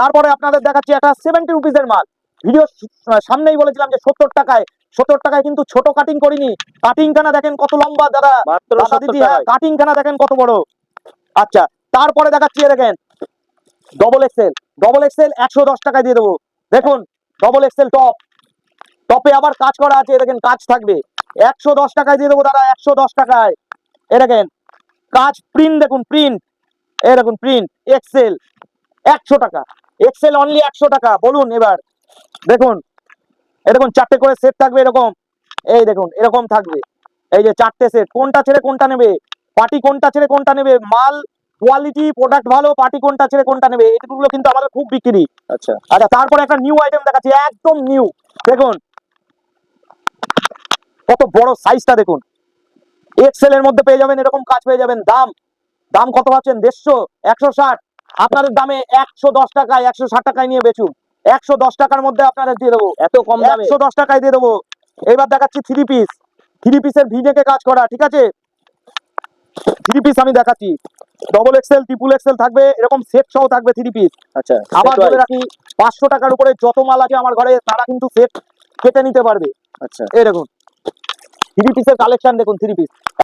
তারপরে আপনাদের দেখাচ্ছি একটা 70 রুপিসের মাল। ভিডিও সামনেই বলেছিলাম যে 70 টাকায় কিন্তু ছোট কাটিং করিনি। কাটিং খানা দেখেন কত লম্বা দাদা, মাত্র দাদা 70 দিদি, হ্যাঁ টাকায়। কাটিং খানা দেখেন কত বড়। আচ্ছা, তারপরে দেখাচ্ছি দেখেন ডবল এক্সেল। 110 টাকায় দিয়ে দেবো। দেখুন ডবল এক্সেল টপে আবার কাজ করা আছে, দেখেন কাজ থাকবে। 110 টাকায় দিয়ে দেবো দাদা, 110 টাকায়। এ দেখেন কাজ, প্রিন্ট দেখুন, প্রিন্ট, এ দেখুন প্রিন্ট, এক্সেল 100 টাকা। এক্সেল অনলি 100 টাকা। বলুন এবার, দেখুন এরকম 4টে করে সেট থাকবে এরকম, এই দেখুন এরকম থাকবে। এই যে 4টে সেট, কোনটা ছেড়ে কোনটা নেবে, পার্টি কোনটা ছেড়ে কোনটা নেবে, মাল কোয়ালিটি প্রোডাক্ট ভালো, পার্টি কোনটা ছেড়ে কোনটা নেবে, এইগুলো কিন্তু আমাদের খুব বিক্রি। আচ্ছা আচ্ছা, তারপরে একটা নিউ আইটেম দেখাচ্ছি, একদম নিউ। দেখুন কত বড় সাইজটা, দেখুন এক্সেল এর মধ্যে পেয়ে যাবেন, এরকম কাজ পেয়ে যাবেন। দাম কত পাচ্ছেন? 150, 160। আপনাদের দামে 110 টাকায়, 160 টাকায় নিয়ে বেচুন। 110 টাকার মধ্যে আপনাদের দিয়ে দেবো, এত কম দামে? 110 টাকায় দিয়ে দেবো। এবার দেখাচ্ছি থ্রি পিসের ভিনেকে কাজ করা, ঠিক আছে? থ্রি পিস আমি দেখাচ্ছি, ডবল এক্সেল, ট্রিপল এক্সেল থাকবে, এরকম সেট সহ থাকবে থ্রি পিস। আচ্ছা আবার set বলে wise? রাখি, 500 টাকার উপরে যত মাল আছে আমার ঘরে তারা কিন্তু সেট কেটে নিতে পারবে। আচ্ছা এই দেখুন থ্রি পিসের কালেকশন, দেখুন থ্রি পিস।